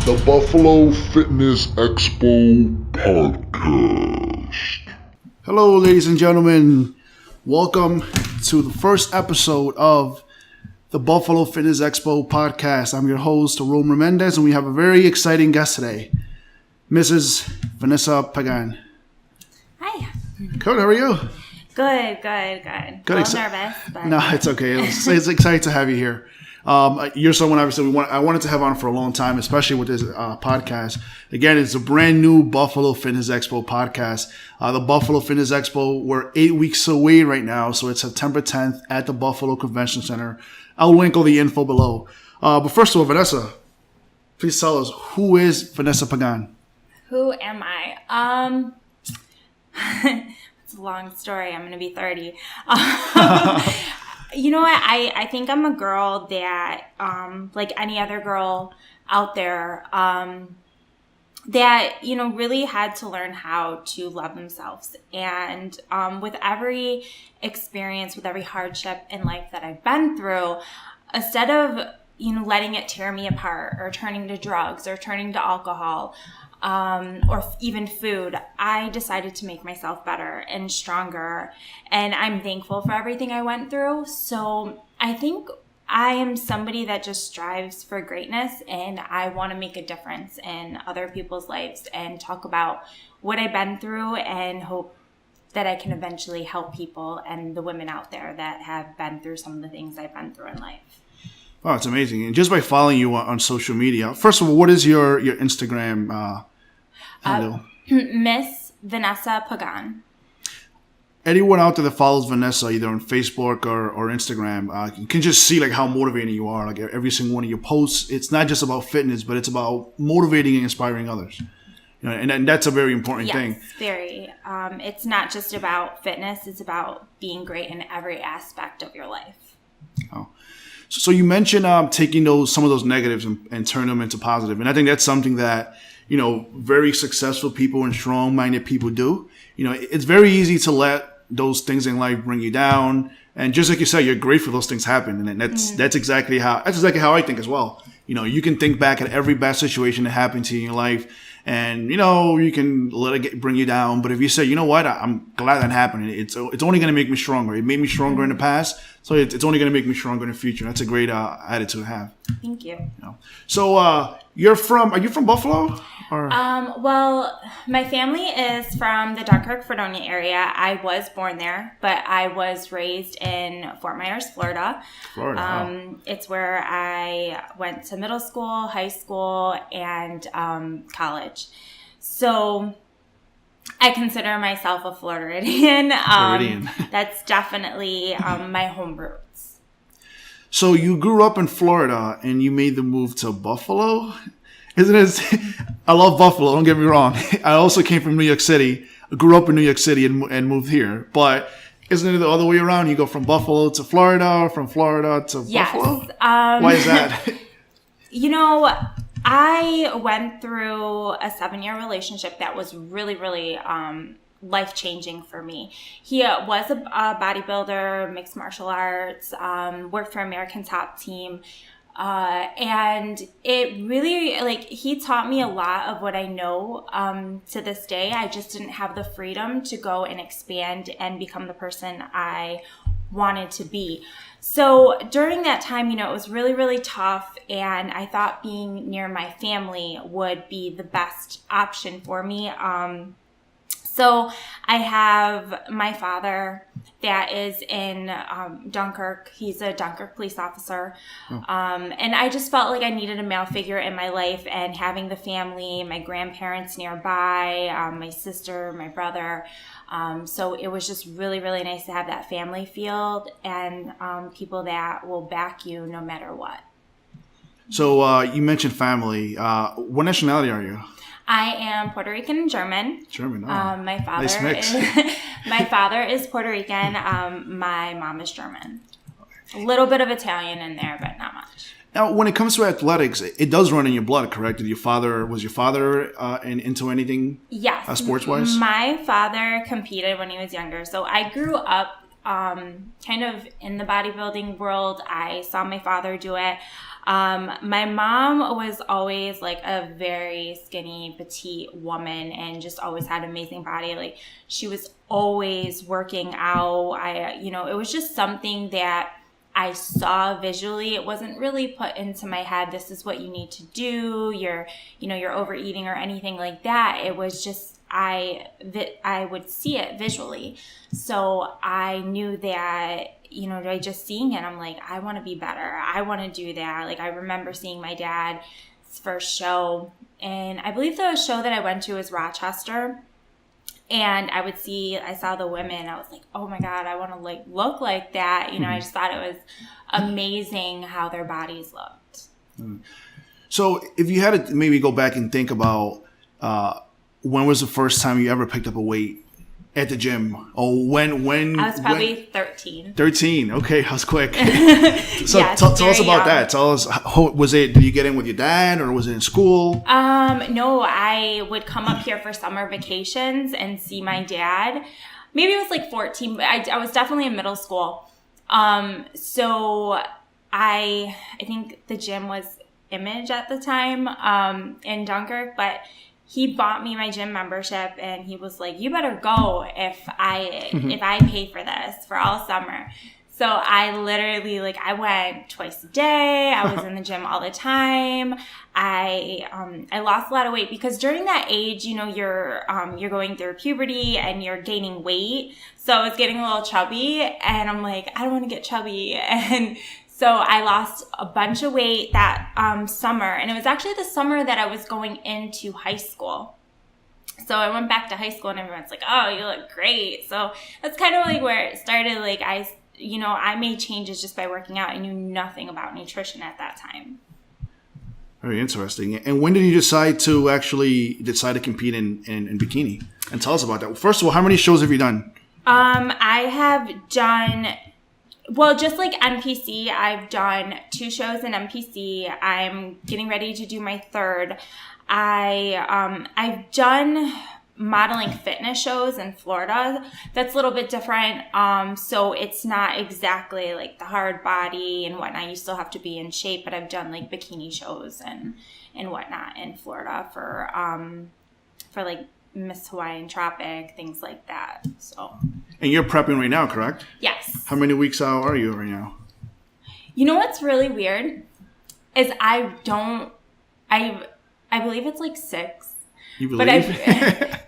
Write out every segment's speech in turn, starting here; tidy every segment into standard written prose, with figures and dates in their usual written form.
the Buffalo Fitness Expo Podcast. Hello, ladies and gentlemen. Welcome to the first episode of the Buffalo Fitness Expo Podcast. I'm your host, Mendez, and we have a very exciting guest today, Mrs. Vanessa Pagán. Hi. Good, how are you? Good. Good. A little nervous, but... No, it's okay. It's exciting to have you here. You're someone obviously I wanted to have on for a long time, especially with this podcast. Again, it's a brand new Buffalo Fitness Expo podcast. The Buffalo Fitness Expo, we're 8 weeks away right now, so it's September 10th at the Buffalo Convention Center. I'll link all the info below. But first of all, Vanessa, please tell us, who is Vanessa Pagán? Who am I? It's a long story. I'm going to be 30. You know what? I think I'm a girl that, like any other girl out there, that, really had to learn how to love themselves. And with every experience, with every hardship in life that I've been through, instead of, letting it tear me apart or turning to drugs or turning to alcohol, or even food, I decided to make myself better and stronger. And I'm thankful for everything I went through. So I think I am somebody that just strives for greatness, and I want to make a difference in other people's lives and talk about what I've been through and hope that I can eventually help people and the women out there that have been through some of the things I've been through in life. Oh, it's amazing. And just by following you on social media, first of all, what is your Instagram handle? Miss Vanessa Pagán. Anyone out there that follows Vanessa, either on Facebook or Instagram, you can just see like how motivating you are. Like every single one of your posts, it's not just about fitness, but it's about motivating and inspiring others. And that's a very important thing. Yes, very. It's not just about fitness; it's about being great in every aspect of your life. Oh. So you mentioned taking some of those negatives and turn them into positive. And I think that's something that, very successful people and strong-minded people do. It's very easy to let those things in life bring you down. And just like you said, you're grateful for those things happen. And that's exactly how I think as well. You can think back at every bad situation that happened to you in your life, and, you can let it bring you down. But if you say, you know what, I'm glad that happened. It's only going to make me stronger. It made me stronger in the past, so it's only going to make me stronger in the future. That's a great attitude to have. Thank you. So are you from Buffalo? Or? Well, my family is from the Dunkirk, Fredonia area. I was born there, but I was raised in Fort Myers, Florida. Wow. It's where I went to middle school, high school, and college. So I consider myself a Floridian. That's definitely my home roots. So you grew up in Florida and you made the move to Buffalo? Isn't it? I love Buffalo, don't get me wrong. I also came from New York City. I grew up in New York City and moved here. But isn't it the other way around? You go from Buffalo to Florida, or from Florida to Buffalo? Why is that? I went through a 7-year relationship that was really, really life-changing for me. He was a bodybuilder, mixed martial arts, worked for American Top Team. And it really, he taught me a lot of what I know to this day. I just didn't have the freedom to go and expand and become the person I wanted to be. So during that time, it was really, really tough, and I thought being near my family would be the best option for me. So I have my father that is in Dunkirk. He's a Dunkirk police officer. And I just felt like I needed a male figure in my life, and having the family, my grandparents nearby, my sister, my brother. So it was just really, really nice to have that family field and people that will back you no matter what. So you mentioned family. What nationality are you? I am Puerto Rican and German. German. My father nice mix. My father is Puerto Rican. My mom is German. A little bit of Italian in there, but not much. Now, when it comes to athletics, it does run in your blood, correct? Was your father into anything? Yes. Sports-wise? My father competed when he was younger. So I grew up kind of in the bodybuilding world. I saw my father do it. My mom was always like a very skinny, petite woman and just always had an amazing body. Like she was always working out. It was just something that I saw visually. It wasn't really put into my head, this is what you need to do. You're overeating or anything like that. It was just, I would see it visually. So I knew that, by just seeing it, I'm like, I want to be better. I want to do that. Like, I remember seeing my dad's first show, and I believe the show that I went to was Rochester. And I saw the women. I was like, oh my God, I want to like look like that. I just thought it was amazing how their bodies looked. So if you had to maybe go back and think about when was the first time you ever picked up a weight at the gym? Or when? I was probably 13. 13. Okay, that was quick. So yeah, tell us about young. That. Tell us, did you get in with your dad or was it in school? No, I would come up here for summer vacations and see my dad. Maybe it was like 14, but I was definitely in middle school. So I think the gym was Image at the time, in Dunkirk, but he bought me my gym membership and he was like, you better go if I pay for this for all summer. So I literally I went twice a day. I was in the gym all the time. I lost a lot of weight because during that age, you're going through puberty and you're gaining weight. So I was getting a little chubby and I'm like, I don't want to get chubby. And so I lost a bunch of weight that summer, and it was actually the summer that I was going into high school. So I went back to high school, and everyone's like, "Oh, you look great." So that's kind of like where it started. I made changes just by working out. I knew nothing about nutrition at that time. Very interesting. And when did you decide to compete in bikini? And tell us about that. First of all, how many shows have you done? I have done. Well, just like NPC, I've done 2 shows in NPC. I'm getting ready to do my 3rd. I've done modeling fitness shows in Florida. That's a little bit different. So it's not exactly like the hard body and whatnot. You still have to be in shape, but I've done like bikini shows and whatnot in Florida for like Miss Hawaiian Tropic, things like that. So. And you're prepping right now, correct? Yes. How many weeks out are you right now? You know what's really weird is I believe it's like 6. You believe?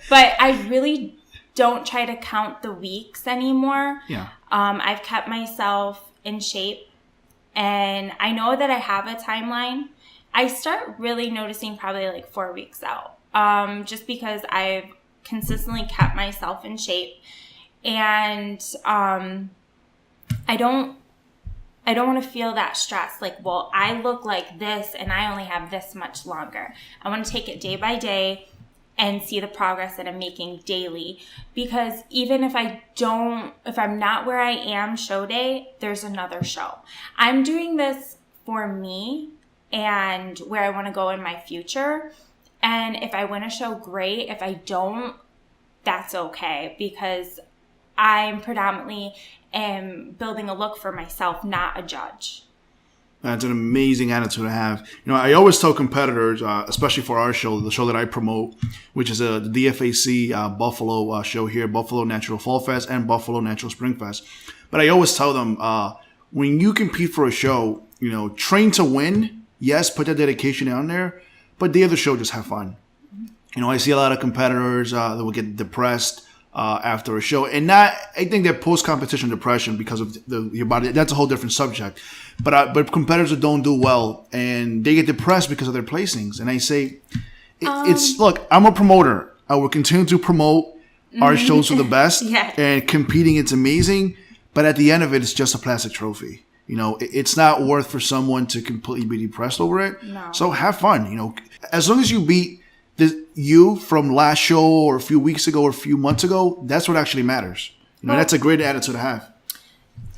But I really don't try to count the weeks anymore. Yeah. I've kept myself in shape and I know that I have a timeline. I start really noticing probably like 4 weeks out. Just because I've consistently kept myself in shape. And I don't want to feel that stress. Like, well, I look like this and I only have this much longer. I want to take it day by day and see the progress that I'm making daily. Because even if I'm not where I am show day, there's another show. I'm doing this for me and where I want to go in my future. And if I win a show, great. If I don't, that's okay, because I'm predominantly building a look for myself, not a judge. That's an amazing attitude to have. I always tell competitors, especially for our show, the show that I promote, which is the DFAC Buffalo show here, Buffalo Natural Fall Fest and Buffalo Natural Spring Fest. But I always tell them, when you compete for a show, train to win. Yes, put that dedication down there. But the other show, just have fun. I see a lot of competitors that will get depressed after a show. And I think that post-competition depression because of your body, that's a whole different subject. But competitors that don't do well and they get depressed because of their placings. And I say, look, I'm a promoter. I will continue to promote our shows for the best. Yes. And competing, it's amazing. But at the end of it, it's just a plastic trophy. It's not worth for someone to completely be depressed over it. No. So have fun. As long as you beat you from last show or a few weeks ago or a few months ago, that's what actually matters. That's a great attitude to have.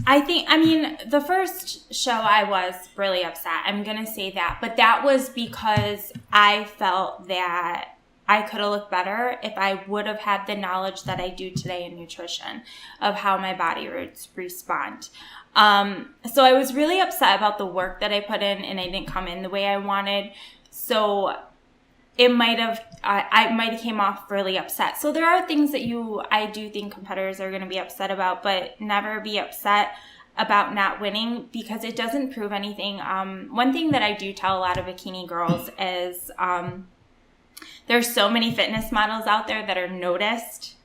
The first show I was really upset. I'm going to say that. But that was because I felt that I could have looked better if I would have had the knowledge that I do today in nutrition of how my body would respond. So I was really upset about the work that I put in, and I didn't come in the way I wanted. So I might have came off really upset. So there are things that I do think competitors are going to be upset about, but never be upset about not winning, because it doesn't prove anything. One thing that I do tell a lot of bikini girls is there's so many fitness models out there that are noticed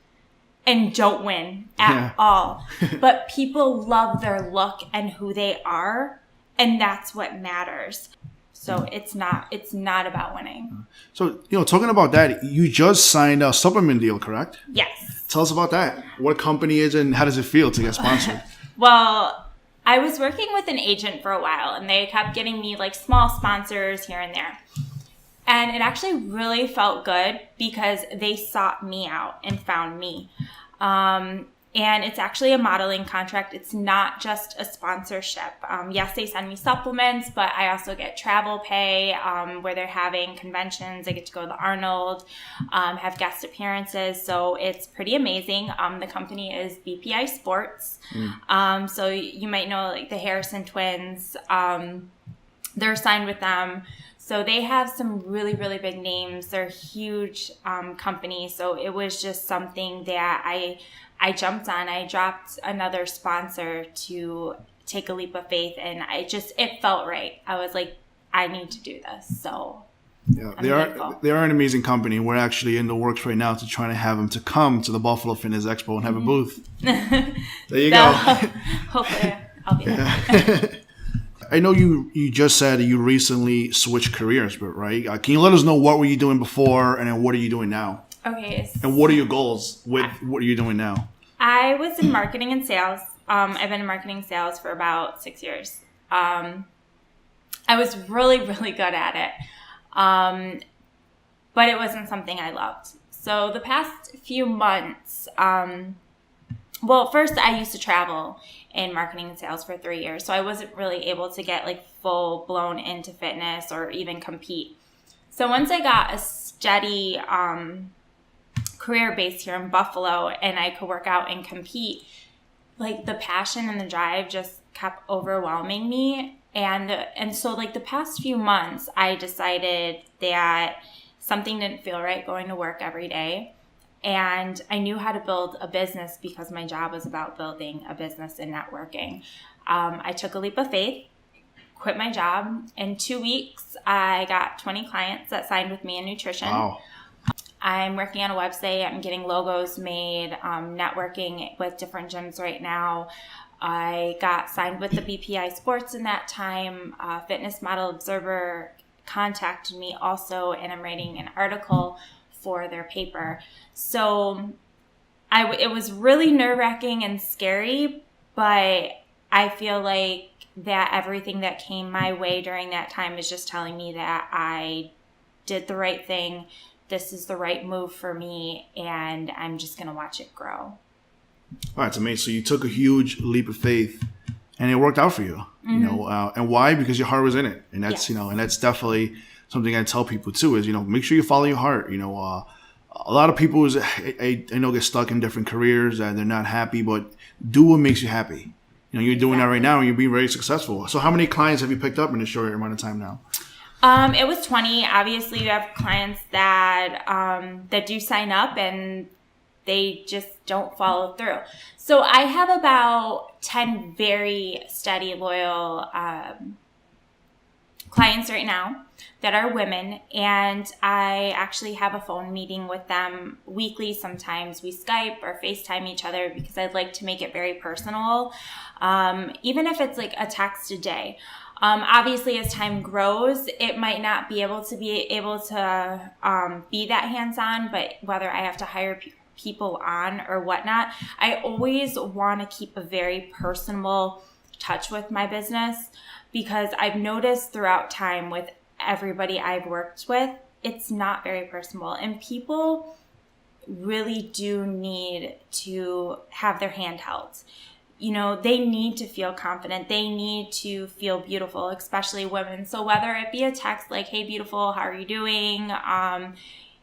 and don't win at all. But people love their look and who they are, and that's what matters. So it's not about winning. So, talking about that, you just signed a supplement deal, correct? Yes. Tell us about that. What company is it, and how does it feel to get sponsored? Well, I was working with an agent for a while, and they kept getting me like small sponsors here and there. And it actually really felt good because they sought me out and found me. And it's actually a modeling contract. It's not just a sponsorship. Yes, they send me supplements, but I also get travel pay where they're having conventions. I get to go to the Arnold, have guest appearances. So it's pretty amazing. The company is BPI Sports. So you might know like the Harrison twins. They're signed with them. So they have some really, really big names. They're a huge company. So it was just something that I jumped on. I dropped another sponsor to take a leap of faith, and it felt right. I was like, I need to do this. So yeah, they are an amazing company. We're actually in the works right now to try to have them to come to the Buffalo Fitness Expo and have a booth. There you go. Hopefully I'll be there. I know you just said you recently switched careers, but right? Can you let us know what were you doing before, and then what are you doing now? Okay. And what are your goals with what are you doing now? I was in marketing and sales. I've been in marketing sales for about 6 years. I was really, really good at it. But it wasn't something I loved. So the past few months, first I used to travel in marketing and sales for 3 years. So I wasn't really able to get like full blown into fitness or even compete. So once I got a steady career base here in Buffalo and I could work out and compete, like the passion and the drive just kept overwhelming me. And so like the past few months, I decided that something didn't feel right going to work every day. And I knew how to build a business because my job was about building a business and networking. I took a leap of faith, quit my job. In 2 weeks, I got 20 clients that signed with me in nutrition. Wow. I'm working on a website. I'm getting logos made, networking with different gyms right now. I got signed with the BPI Sports in that time. Fitness Model Observer contacted me also, and I'm writing an article for their paper. So it was really nerve-wracking and scary, but I feel like that everything that came my way during that time is just telling me that I did the right thing. This is the right move for me, and I'm just going to watch it grow. All right, it's amazing. So you took a huge leap of faith, and it worked out for you. Mm-hmm. And why? Because your heart was in it, and that's and that's definitely something I tell people too. Is make sure you follow your heart. A lot of people I know get stuck in different careers and they're not happy, but do what makes you happy. You're doing that right now, and you're being very successful. So how many clients have you picked up in a short amount of time now? It was 20. Obviously, you have clients that do sign up and they just don't follow through. So I have about 10 very steady, loyal clients right now that are women, and I actually have a phone meeting with them weekly. Sometimes we Skype or FaceTime each other because I'd like to make it very personal, even if it's like a text a day. Obviously, as time grows, it might not be able to be that hands-on, but whether I have to hire people on or whatnot, I always want to keep a very personal touch with my business, because I've noticed throughout time with everybody I've worked with, it's not very personal, and people really do need to have their hand held. They need to feel confident. They need to feel beautiful, especially women. So whether it be a text like, hey, beautiful, how are you doing?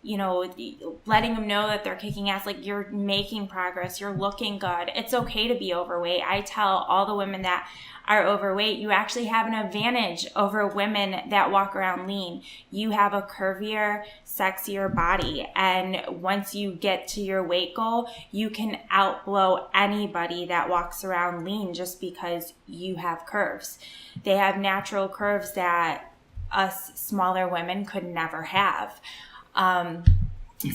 letting them know that they're kicking ass, like you're making progress, you're looking good. It's okay to be overweight. I tell all the women that are overweight, you actually have an advantage over women that walk around lean. You have a curvier, sexier body. And once you get to your weight goal, you can outblow anybody that walks around lean just because you have curves. They have natural curves that us smaller women could never have.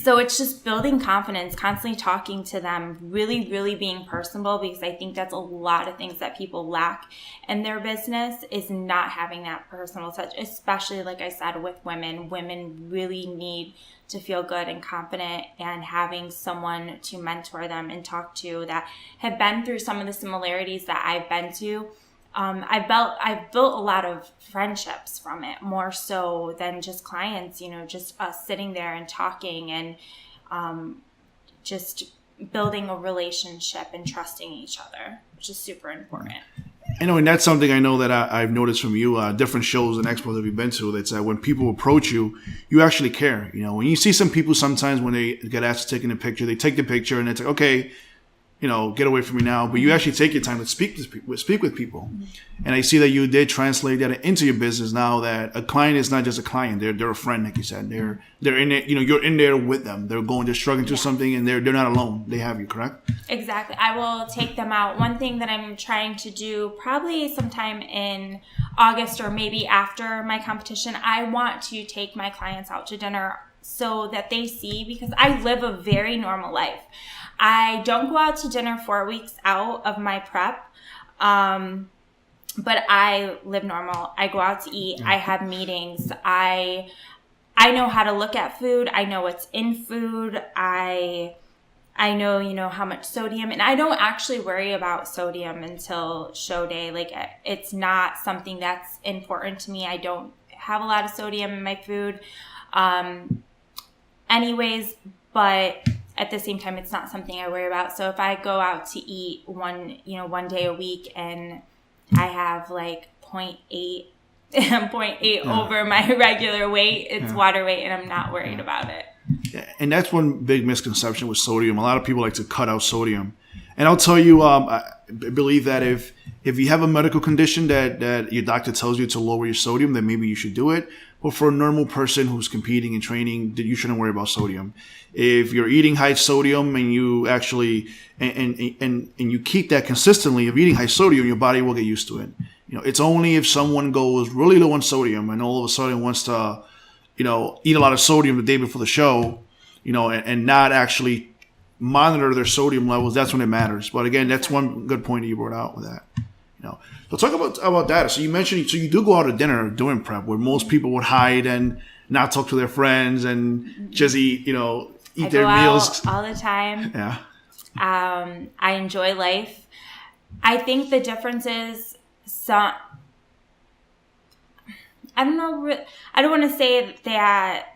So it's just building confidence, constantly talking to them, really, really being personable, because I think that's a lot of things that people lack in their business is not having that personal touch, especially, like I said, with women. Women really need to feel good and confident, and having someone to mentor them and talk to that have been through some of the similarities that I've been to. I've built a lot of friendships from it, more so than just clients, just us sitting there and talking and just building a relationship and trusting each other, which is super important. And that's something I know that I've noticed from you, different shows and expos that we've been to, that's when people approach you, you actually care. When you see some people sometimes when they get asked to take a picture, they take the picture and it's like, okay, get away from me now. But you actually take your time to speak with people. And I see that you did translate that into your business now, that a client is not just a client. They're a friend, like you said. They're in it, you're in there with them. They're struggling through something, and they're not alone. They have you, correct? Exactly. I will take them out. One thing that I'm trying to do probably sometime in August or maybe after my competition, I want to take my clients out to dinner so that they see, because I live a very normal life. I don't go out to dinner 4 weeks out of my prep, but I live normal. I go out to eat. I have meetings. I know how to look at food. I know what's in food. I know, how much sodium. And I don't actually worry about sodium until show day. Like, it's not something that's important to me. I don't have a lot of sodium in my food anyways, but at the same time, it's not something I worry about. So if I go out to eat one day a week and I have like 0.8 over my regular weight, it's water weight, and I'm not worried about it. Yeah, and that's one big misconception with sodium. A lot of people like to cut out sodium. And I'll tell you, I believe that if you have a medical condition that your doctor tells you to lower your sodium, then maybe you should do it. But for a normal person who's competing and training, you shouldn't worry about sodium. If you're eating high sodium and you actually and you keep that consistently of eating high sodium, your body will get used to it. It's only if someone goes really low on sodium and all of a sudden wants to, eat a lot of sodium the day before the show, and not actually monitor their sodium levels, that's when it matters. But again, that's one good point that you brought out with that. So talk about that. So you mentioned, you do go out to dinner during prep, where most people would hide and not talk to their friends and just eat their meals all the time. Yeah. I enjoy life. I think the difference is I don't know. I don't want to say that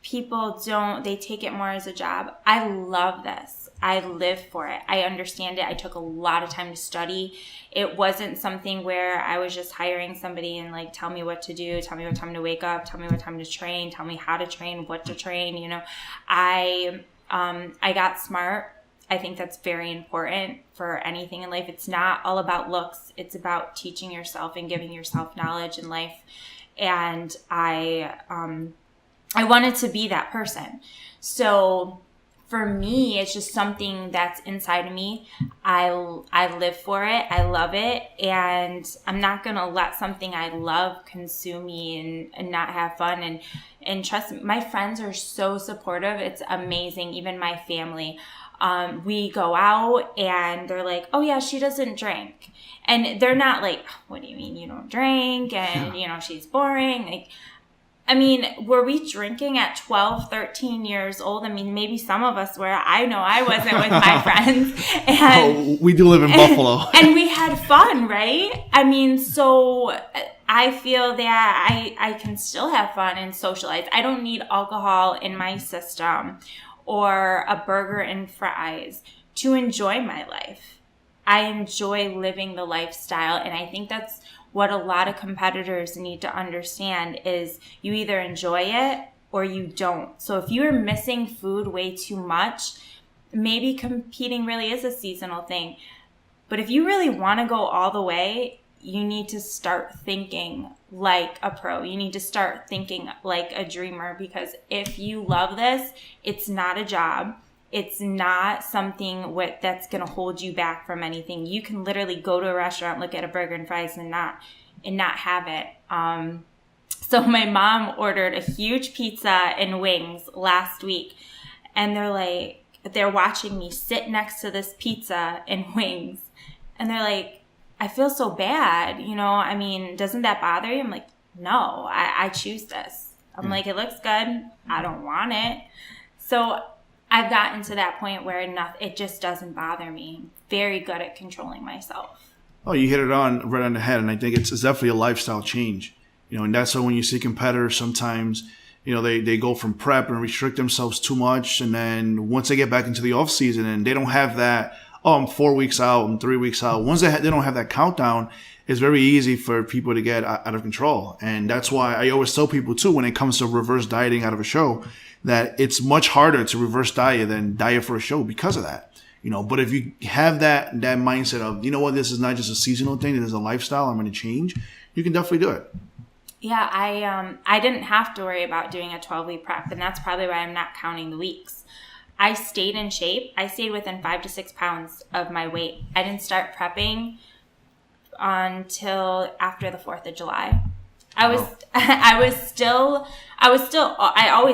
people they take it more as a job. I love this. I live for it. I understand it. I took a lot of time to study. It wasn't something where I was just hiring somebody and like, tell me what to do, tell me what time to wake up, tell me what time to train, tell me how to train, what to train. I got smart. I think that's very important for anything in life. It's not all about looks. It's about teaching yourself and giving yourself knowledge in life. And I wanted to be that person. So for me, it's just something that's inside of me. I live for it. I love it. And I'm not going to let something I love consume me and not have fun. And trust me, my friends are so supportive. It's amazing. Even my family. We go out and they're like, oh yeah, she doesn't drink. And they're not like, what do you mean you don't drink? And, she's boring. Like, I mean, were we drinking at 12, 13 years old? I mean, maybe some of us were. I know I wasn't with my friends. And, we do live in Buffalo. And we had fun, right? I mean, so I feel that I can still have fun and socialize. I don't need alcohol in my system or a burger and fries to enjoy my life. I enjoy living the lifestyle, and I think that's what a lot of competitors need to understand is you either enjoy it or you don't. So if you're missing food way too much, maybe competing really is a seasonal thing. But if you really want to go all the way, you need to start thinking like a pro. You need to start thinking like a dreamer, because if you love this, it's not a job. It's not something that's going to hold you back from anything. You can literally go to a restaurant, look at a burger and fries and not have it. So my mom ordered a huge pizza and wings last week, and they're watching me sit next to this pizza and wings, and they're like, I feel so bad, I mean, doesn't that bother you? I'm like, no, I choose this. I'm like, it looks good. I don't want it. So I've gotten to that point where it just doesn't bother me. I'm very good at controlling myself. Oh, you hit it right on the head. And I think it's definitely a lifestyle change, and that's why when you see competitors sometimes, they go from prep and restrict themselves too much. And then once they get back into the off season and they don't have that, I'm 4 weeks out, I'm 3 weeks out. Once they don't have that countdown, it's very easy for people to get out of control. And that's why I always tell people too, when it comes to reverse dieting out of a show, that it's much harder to reverse diet than diet for a show because of that. But if you have that mindset of, this is not just a seasonal thing, it is a lifestyle, I'm going to change, you can definitely do it. Yeah, I didn't have to worry about doing a 12-week prep, and that's probably why I'm not counting the weeks. I stayed in shape. I stayed within 5 to 6 pounds of my weight. I didn't start prepping until after the 4th of July. I always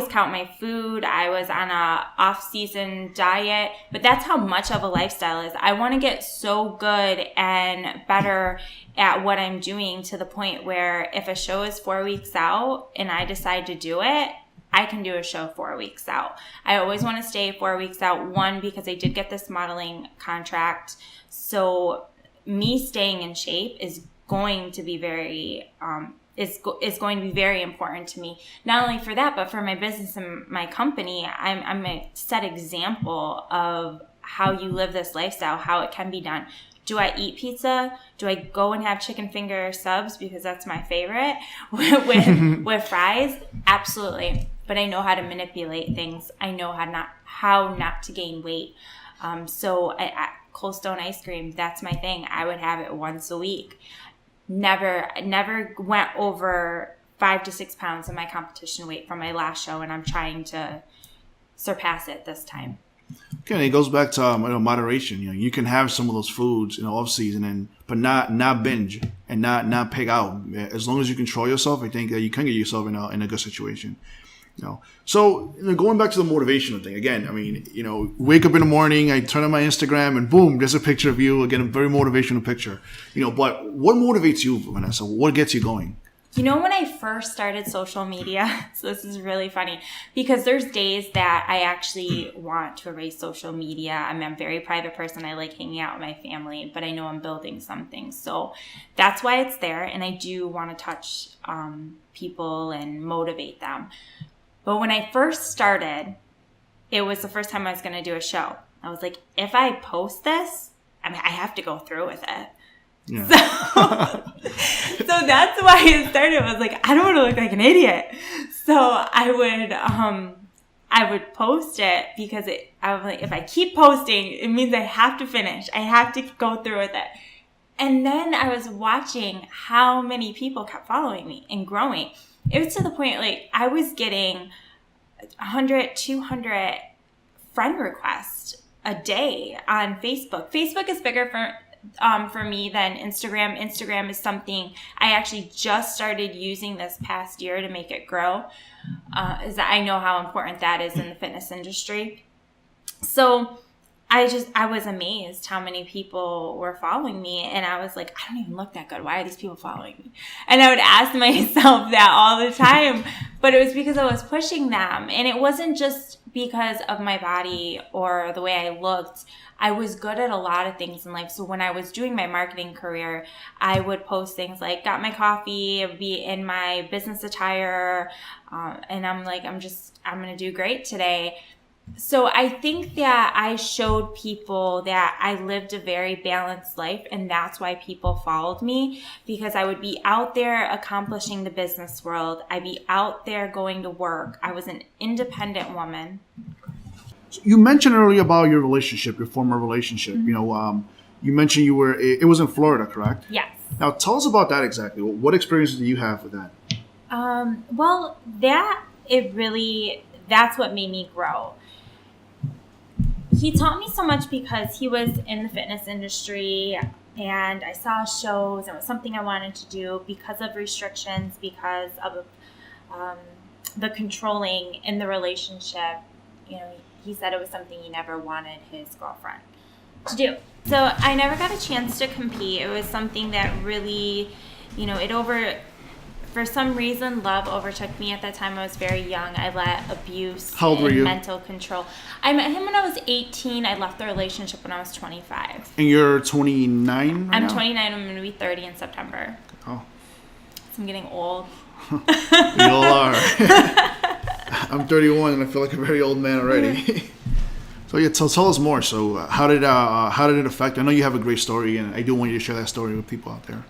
count my food. I was on a off-season diet, but that's how much of a lifestyle is. I want to get so good and better at what I'm doing to the point where if a show is 4 weeks out and I decide to do it, I can do a show 4 weeks out. I always want to stay 4 weeks out. One, because I did get this modeling contract. So me staying in shape is going to be very important to me. Not only for that, but for my business and my company. I'm a set example of how you live this lifestyle, how it can be done. Do I eat pizza? Do I go and have chicken finger subs because that's my favorite with fries? Absolutely. But I know how to manipulate things. I know how not to gain weight. So Cold Stone ice cream, that's my thing. I would have it once a week. Never went over 5 to 6 pounds of my competition weight from my last show, and I'm trying to surpass it this time. Okay, it goes back to moderation. You can have some of those foods off season, but not binge and not pig out. As long as you control yourself, I think that you can get yourself in a good situation. So going back to the motivational thing again. I mean, wake up in the morning, I turn on my Instagram, and boom, there's a picture of you. Again, a very motivational picture. But what motivates you, Vanessa? What gets you going? When I first started social media, so this is really funny because there's days that I actually want to erase social media. I'm a very private person. I like hanging out with my family, but I know I'm building something. So that's why it's there. And I do want to touch people and motivate them. But when I first started, it was the first time I was going to do a show. I was like, if I post this, I have to go through with it. Yeah. So that's why it started. I was like, I don't want to look like an idiot. So I would post it because I was like, if I keep posting, it means I have to finish. I have to go through with it. And then I was watching how many people kept following me and growing. It was to the point I was getting 100, 200 friend requests a day on Facebook. Facebook is bigger for me than Instagram. Instagram is something I actually just started using this past year to make it grow. Is that I know how important that is in the fitness industry. So I was amazed how many people were following me, and I was like, I don't even look that good. Why are these people following me? And I would ask myself that all the time, but it was because I was pushing them, and it wasn't just because of my body or the way I looked. I was good at a lot of things in life. So when I was doing my marketing career, I would post things like, got my coffee, be in my business attire, and I'm like, I'm going to do great today. So I think that I showed people that I lived a very balanced life, and that's why people followed me, because I would be out there accomplishing the business world. I'd be out there going to work. I was an independent woman. You mentioned earlier about your relationship, your former relationship. You mentioned it was in Florida, correct? Yes. Now, tell us about that exactly. What experiences do you have with that? Well, that's what made me grow. He taught me so much because he was in the fitness industry, and I saw shows. It was something I wanted to do because of restrictions, because of the controlling in the relationship. He said it was something he never wanted his girlfriend to do. So I never got a chance to compete. It was something that really, for some reason, love overtook me at that time. I was very young. I let abuse How old were you? Mental control. I met him when I was 18. I left the relationship when I was 25. And you're 29 right I'm now? 29. I'm going to be 30 in September. Oh. So I'm getting old. We all are. I'm 31 and I feel like a very old man already. So yeah, tell us more. So how did it affect? I know you have a great story, and I do want you to share that story with people out there.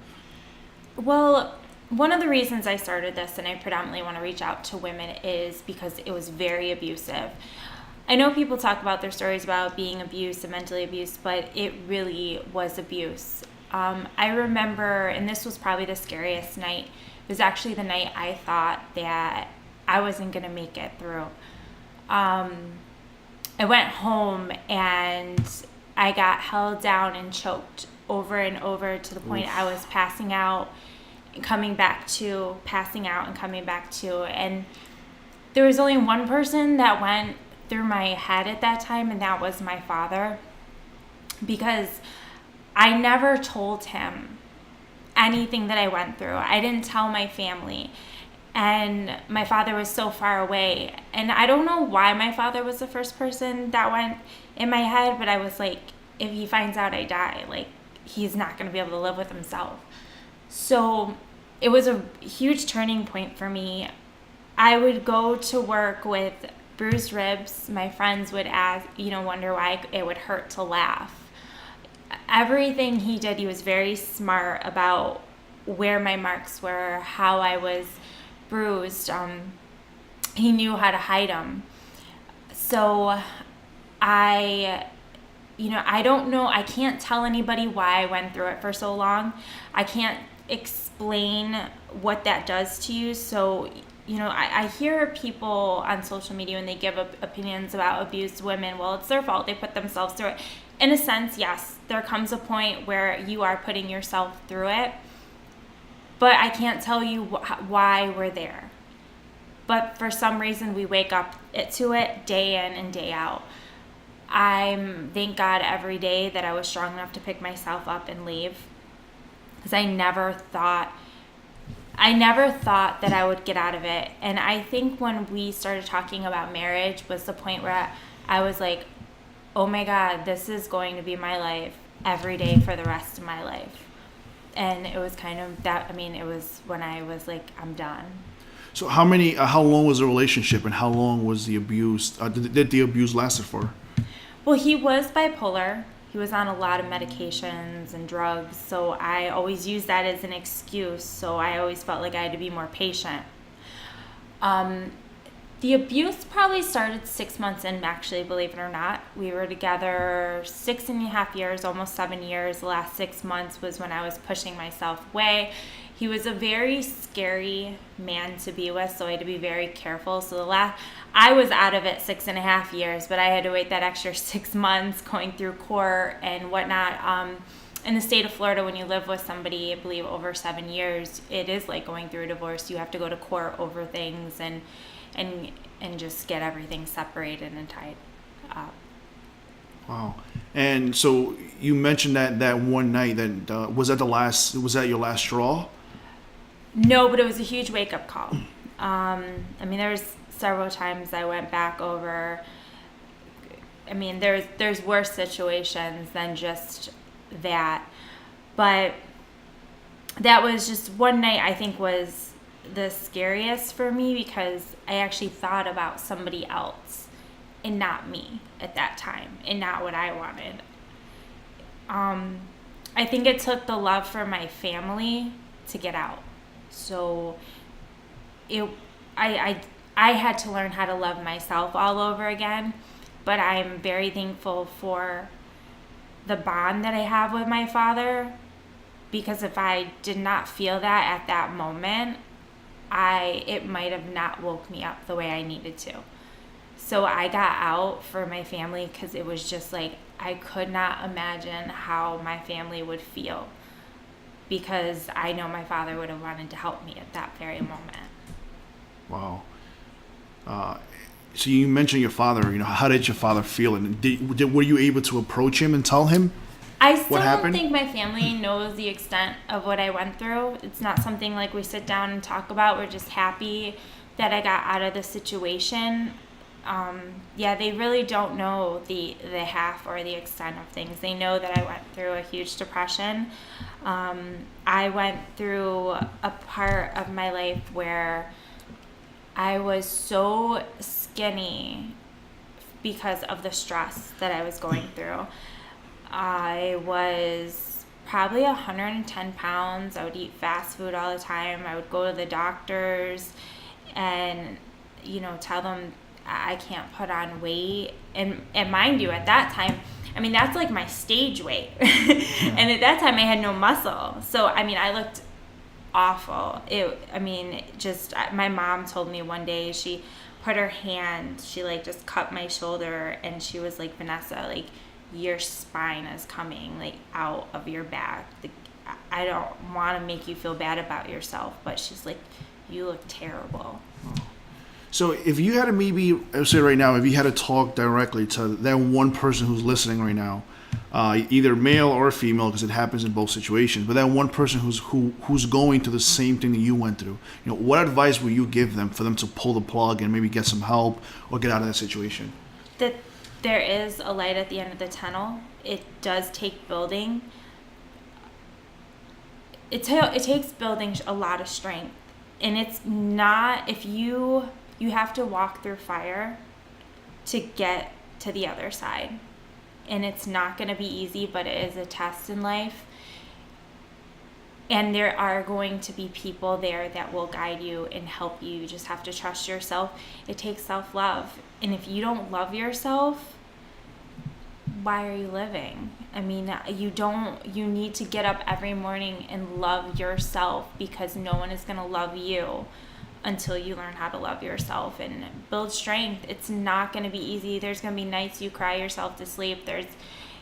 Well, one of the reasons I started this, and I predominantly want to reach out to women, is because it was very abusive. I know people talk about their stories about being abused and mentally abused, but it really was abuse. I remember, and this was probably the scariest night, it was actually the night I thought that I wasn't going to make it through. I went home and I got held down and choked over and over to the point I was passing out and coming back to, passing out and coming back to. And there was only one person that went through my head at that time, and that was my father, because I never told him anything that I went through. I didn't tell my family. And my father was so far away. And I don't know why my father was the first person that went in my head, but I was like, if he finds out I die, like, he's not going to be able to live with himself. So it was a huge turning point for me. I would go to work with bruised ribs. My friends would wonder why it would hurt to laugh. Everything he did, he was very smart about where my marks were, how I was bruised. He knew how to hide them. So I don't know. I can't tell anybody why I went through it for so long. I can't explain what that does to you. So, I hear people on social media when they give opinions about abused women. Well, it's their fault. They put themselves through it. In a sense, yes, there comes a point where you are putting yourself through it. But I can't tell you why we're there. But for some reason, we wake up to it day in and day out. Thank God every day that I was strong enough to pick myself up and leave. Because I never thought that I would get out of it. And I think when we started talking about marriage was the point where I was like, oh my God, this is going to be my life every day for the rest of my life. And it was kind of that. I mean, it was when I was like, I'm done. So how long was the relationship, and how long was the abuse? Did the abuse lasted for? Well, he was bipolar. He was on a lot of medications and drugs. So I always used that as an excuse. So I always felt like I had to be more patient. The abuse probably started 6 months in, actually, believe it or not. We were together 6.5 years, almost 7 years. The last 6 months was when I was pushing myself away. He was a very scary man to be with, so I had to be very careful. So I was out of it 6.5 years, but I had to wait that extra 6 months going through court and whatnot. In the state of Florida, when you live with somebody, I believe, over 7 years, it is like going through a divorce. You have to go to court over things and just get everything separated and tied up. Wow. And so you mentioned that one night, that was that your last straw? No, but it was a huge wake-up call. There's several times I went back over. There's worse situations than just that. But that was just one night, I think, was the scariest for me, because I actually thought about somebody else and not me at that time, and not what I wanted. I think it took the love for my family to get out. So I had to learn how to love myself all over again, but I'm very thankful for the bond that I have with my father, because if I did not feel that at that moment, it might have not woke me up the way I needed to. So I got out for my family because it was just like, I could not imagine how my family would feel, because I know my father would have wanted to help me at that very moment. Wow. So you mentioned your father. How did your father feel? And were you able to approach him and tell him I still what happened? don't think my family knows the extent of what I went through. It's not something like we sit down and talk about. We're just happy that I got out of the situation. They really don't know the half or the extent of things. They know that I went through a huge depression. I went through a part of my life where I was so skinny because of the stress that I was going through. I was probably 110 pounds. I would eat fast food all the time. I would go to the doctors and, tell them I can't put on weight. And mind you, at that time, that's like my stage weight. And at that time I had no muscle. So, I looked awful. My mom told me one day, she put her hand, she just cut my shoulder, and she was like, Vanessa, your spine is coming out of your back. I don't want to make you feel bad about yourself, but she's like, you look terrible. So if you had to maybe, say right now, if you had to talk directly to that one person who's listening right now, either male or female, because it happens in both situations, but that one person who's going through the same thing that you went through, what advice would you give them for them to pull the plug and maybe get some help or get out of that situation? That there is a light at the end of the tunnel. It does take building. It takes building a lot of strength, and it's not, if you have to walk through fire to get to the other side. And it's not going to be easy, but it is a test in life. And there are going to be people there that will guide you and help you. You just have to trust yourself. It takes self-love. And if you don't love yourself, why are you living? You need to get up every morning and love yourself, because no one is going to love you until you learn how to love yourself and build strength. It's not going to be easy. There's going to be nights you cry yourself to sleep. There's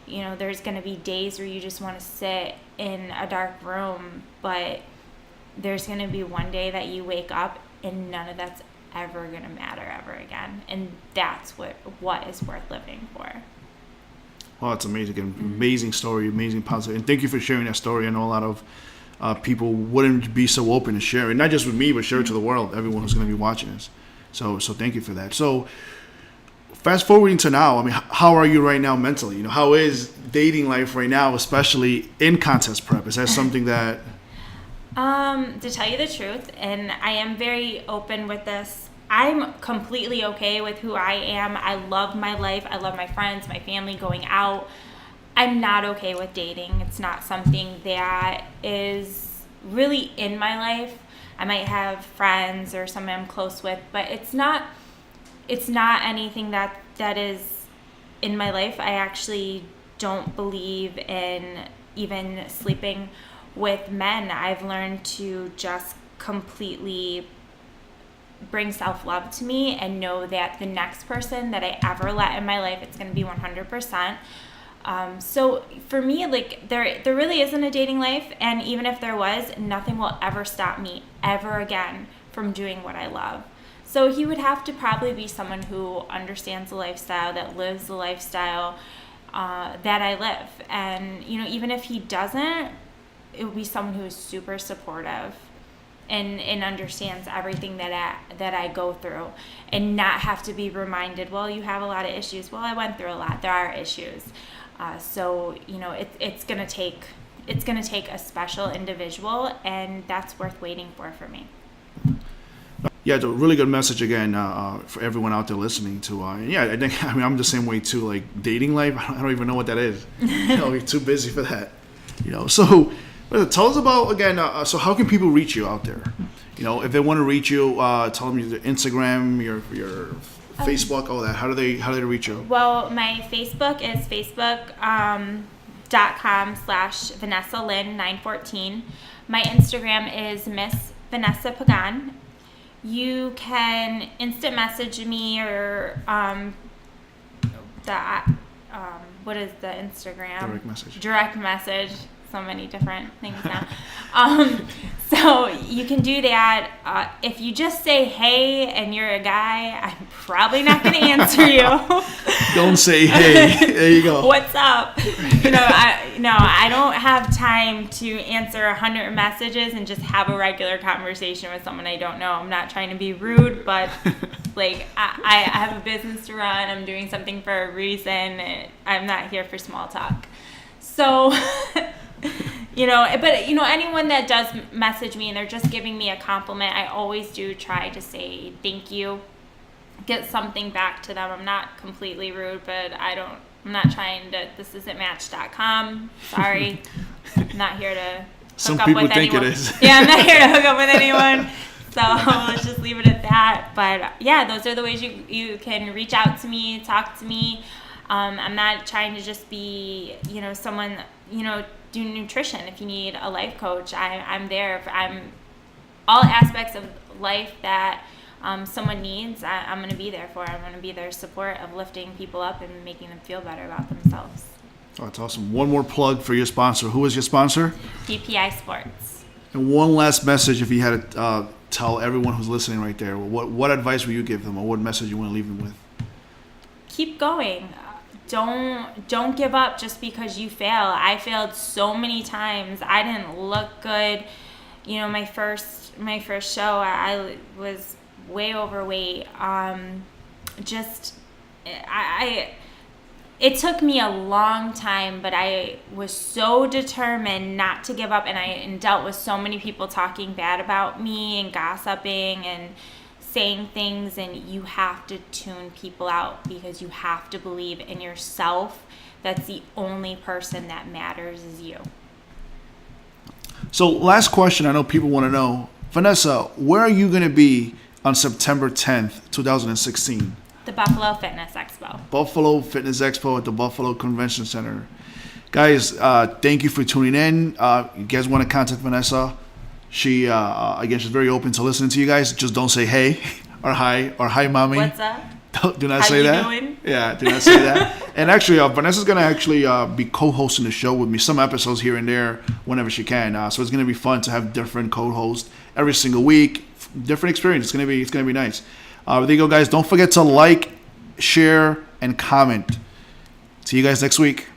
going to be days where you just want to sit in a dark room, but there's going to be one day that you wake up and none of that's ever going to matter ever again. And that's what is worth living for. Well, it's amazing. Amazing story, amazing positive. And thank you for sharing that story. I know a lot of people wouldn't be so open to share it, not just with me, but share it to the world, everyone who's going to be watching this. So thank you for that. So fast forwarding to now, how are you right now mentally? How is dating life right now, especially in contest prep? Is that something that... To tell you the truth, and I am very open with this, I'm completely okay with who I am. I love my life. I love my friends, my family, going out. I'm not okay with dating. It's not something that is really in my life. I might have friends or someone I'm close with, but it's not anything that is in my life. I actually don't believe in even sleeping with men. I've learned to just completely bring self-love to me and know that the next person that I ever let in my life, it's going to be 100%. So for me, there really isn't a dating life, and even if there was, nothing will ever stop me ever again from doing what I love. So he would have to probably be someone who understands the lifestyle, that lives the lifestyle that I live. And, even if he doesn't, it would be someone who is super supportive and understands everything that I go through, and not have to be reminded, well, you have a lot of issues. Well, I went through a lot. There are issues. So it's gonna take a special individual, and that's worth waiting for me. yeah, it's a really good message again for everyone out there listening to. I think I'm the same way too. Like dating life, I don't even know what that is. You're too busy for that. So tell us about again. So how can people reach you out there? If they want to reach you, tell them your Instagram, your Facebook, all that. How do they reach you? Well, my Facebook is facebook.com/VanessaLynn914. My Instagram is Miss Vanessa Pagán. You can instant message me or what is the Instagram? Direct message. So many different things now. So you can do that. If you just say hey and you're a guy, I'm probably not going to answer you. Don't say hey. There you go. What's up? I don't have time to answer 100 messages and just have a regular conversation with someone I don't know. I'm not trying to be rude, but like I have a business to run. I'm doing something for a reason. I'm not here for small talk. So... anyone that does message me and they're just giving me a compliment, I always do try to say thank you, get something back to them. I'm not completely rude, but I'm not trying to, this isn't Match.com. Sorry. I'm not here to hook Some up people with think anyone. it is. Yeah, I'm not here to hook up with anyone. So let's just leave it at that. But yeah, those are the ways you can reach out to me, talk to me. I'm not trying to just be, someone, do nutrition. If you need a life coach, I'm there. I'm all aspects of life that someone needs. I'm going to be there for. I'm going to be their support of lifting people up and making them feel better about themselves. Oh, that's awesome. One more plug for your sponsor. Who is your sponsor? BPI Sports. And one last message, if you had to tell everyone who's listening right there, what advice will you give them, or what message you want to leave them with? Keep going. Don't give up just because you fail. I failed so many times. I didn't look good. My first show, I was way overweight. It took me a long time, but I was so determined not to give up, and dealt with so many people talking bad about me and gossiping and saying things, and you have to tune people out because you have to believe in yourself. That's the only person that matters is you. So last question, I know people want to know, Vanessa, where are you going to be on September 10th, 2016? The Buffalo Fitness Expo. Buffalo Fitness Expo at the Buffalo Convention Center. Guys, thank you for tuning in. You guys want to contact Vanessa? She, again, she's very open to listening to you guys. Just don't say hey or hi, mommy. What's up? Do not say that. How you doing? Yeah, do not say that. And actually, Vanessa's going to be co-hosting the show with me, some episodes here and there whenever she can. So it's going to be fun to have different co-hosts every single week. Different experience. It's going to be nice. There you go, guys. Don't forget to like, share, and comment. See you guys next week.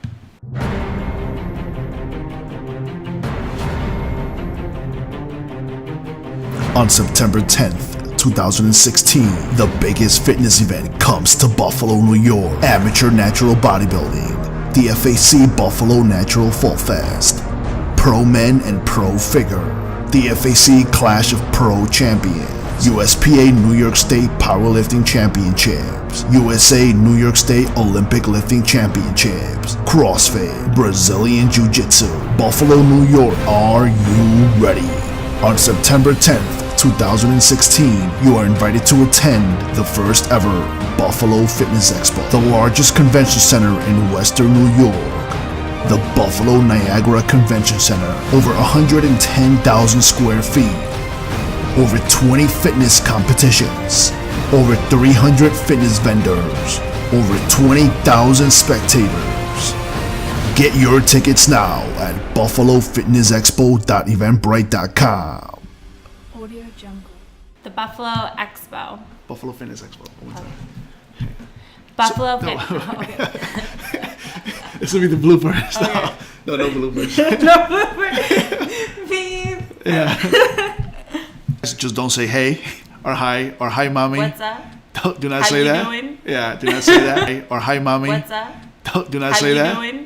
On September 10th, 2016, the biggest fitness event comes to Buffalo, New York. Amateur Natural Bodybuilding, the FAC Buffalo Natural Fall Fest. Pro Men and Pro Figure, the FAC Clash of Pro Champions. USPA New York State Powerlifting Championships, USA New York State Olympic Lifting Championships, CrossFit, Brazilian Jiu-Jitsu, Buffalo, New York. Are you ready? On September 10th, 2016, you are invited to attend the first ever Buffalo Fitness Expo, the largest convention center in Western New York. The Buffalo Niagara Convention Center, over 110,000 square feet. Over 20 fitness competitions, over 300 fitness vendors, over 20,000 spectators. Get your tickets now at buffalofitnessexpo.eventbrite.com. Audio Jungle. The Buffalo Expo. Buffalo Fitness Expo. Buffalo Fitness. Expo. This will be the bloopers. Okay. No bloopers. No bloopers. Please. Yeah. Just don't say hey or hi, mommy. What's up? Do not How say you that. doing? Yeah, do not say that. Or hi, mommy. What's up? Do not How say you that. doing?